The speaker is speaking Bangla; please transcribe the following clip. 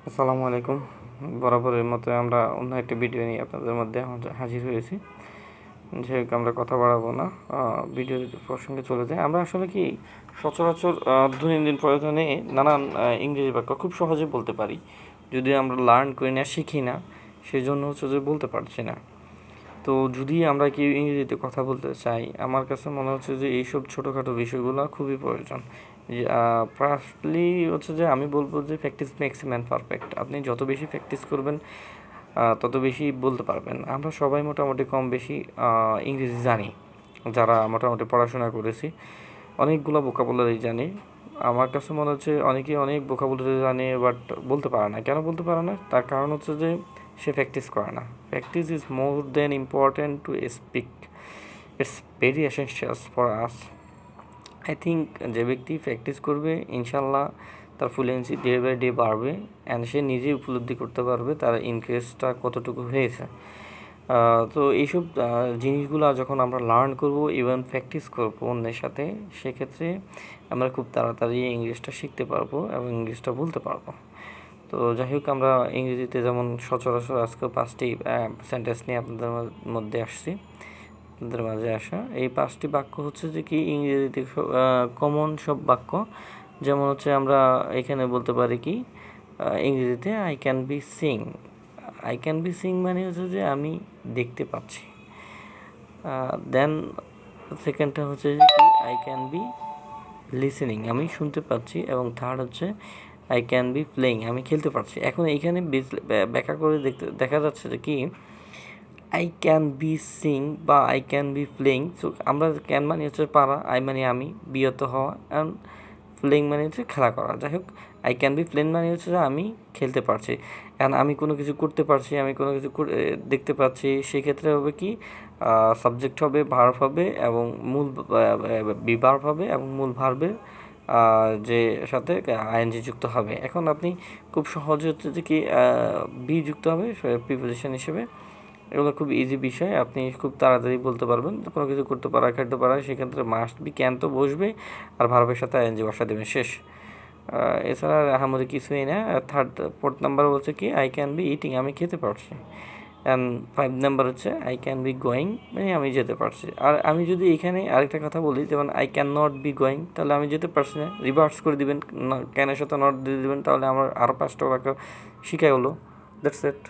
আসসালামু আলাইকুম। বরাবরের মতো আমরা অন্য একটা ভিডিও নিয়ে আপনাদের মধ্যে হাজির হয়েছি। যাই হোক, আমরা কথা বাড়াবো না, ভিডিওর প্রসঙ্গে চলে যাই। আমরা আসলে কি সচরাচর দৈনন্দিন প্রয়োজনে নানান ইংরেজি বাক্য খুব সহজে বলতে পারি, যদি আমরা লার্ন করি না, শিখি না, সেই জন্য হচ্ছে যে বলতে পারছি না। তো যদি আমরা কি ইংরেজিতে কথা বলতে চাই, আমার কাছে মনে হচ্ছে যে এইসব ছোটোখাটো বিষয়গুলো খুবই প্রয়োজন। ফার্স্টলি হচ্ছে যে আমি বলবো যে প্র্যাকটিস মেক্স ম্যান পারফেক্ট। আপনি যত বেশি প্র্যাকটিস করবেন তত বেশি বলতে পারবেন। আমরা সবাই মোটামুটি কম বেশি ইংরেজি জানি, যারা মোটামুটি পড়াশোনা করেছি, অনেকগুলো ভোকাবুলারি জানি। আমার কাছে মনে হচ্ছে অনেকেই অনেক ভোকাবুলারি জানে, বাট বলতে পারে না। কেন বলতে পারে না? তার কারণ হচ্ছে যে সে প্র্যাকটিস করে না। Practice is more than important to speak, it's very essentials for us. I think যে ব্যক্তি প্র্যাকটিস করবে, ইনশাল্লাহ তার ফ্লুয়েন্সি ডে বাই ডে বাড়বে, অ্যান্ড সে নিজেই উপলব্ধি করতে পারবে তার ইনক্রিজটা কতটুকু হয়েছে। তো এইসব জিনিসগুলো যখন আমরা লার্ন করব, ইভেন প্র্যাকটিস করবো অন্যের সাথে, সেক্ষেত্রে আমরা খুব তাড়াতাড়ি ইংলিশটা শিখতে পারবো এবং ইংলিশটা বলতে পারবো। তো যাই হোক, আমরা ইংরেজিতে যেমন সচরাচর আজকে 5টি সেন্টেন্স নিয়ে আপনাদের মধ্যে আসছি, আপনাদের মাঝে আসা এই 5টি বাক্য হচ্ছে যে কি ইংরেজিতে কমন সব বাক্য। যেমন হচ্ছে আমরা এখানে বলতে পারি কি ইংরেজিতে I can be Singh. I can be Singh মানে হচ্ছে যে আমি দেখতে পাচ্ছি। দেন সেকেন্ডটা হচ্ছে যে কি আই ক্যান বি লিসেনিং, আমি শুনতে পাচ্ছি। এবং থার্ড হচ্ছে আই ক্যান বি প্লেইং, আমি খেলতে পারছি। এখন এইখানে ব্যাখ্যা করে দেখা যাচ্ছে যে কি আই ক্যান বি সিং বা I can be playing. So আমরা ক্যান মানে হচ্ছে পারা, আই মানে আমি, বিয়ত হওয়া, অ্যান্ড প্লেইং মানে হচ্ছে খেলা করা। যাই হোক, আই ক্যান বি প্লেইং মানে হচ্ছে যে আমি খেলতে পারছি, অ্যান্ড আমি কোনো কিছু করতে পারছি, আমি কোনো কিছু দেখতে পাচ্ছি। সেক্ষেত্রে হবে কি সাবজেক্ট হবে, ভার্ব হবে, এবং মূল ভার্ব হবে, এবং মূল ভার্বের যে সাথে আইএনজি যুক্ত হবে। এখন আপনি খুব সহজে হচ্ছে যে কি বি যুক্ত হবে প্রিপোজিশন হিসেবে। এগুলো খুব ইজি বিষয়, আপনি খুব তাড়াতাড়ি বলতে পারবেন। কোনো কিছু করতে পারা, খেলতে পারা, সেক্ষেত্রে মাস্ট বি ক্যান তো বসবে, আর ভার্বের সাথে আইএনজি বসা দেবেন, শেষ। এছাড়া আহামরি কিছুই না। ফোর্থ নাম্বার বলছে কি আই ক্যান বি ইটিং, আমি খেতে পারছি। অ্যান্ড 5 নাম্বার হচ্ছে আই ক্যান বি গোয়িং, মানে আমি যেতে পারছি। আর আমি যদি এখানে আরেকটা কথা বলি, যেমন I can not be going, তাহলে আমি যেতে পারছি না, রিভার্স করে দিবেন, ক্যানের সাথে নট দিয়ে দিবেন, তাহলে আমার আরও 5টা বাক্য শিখে হলো। That's it.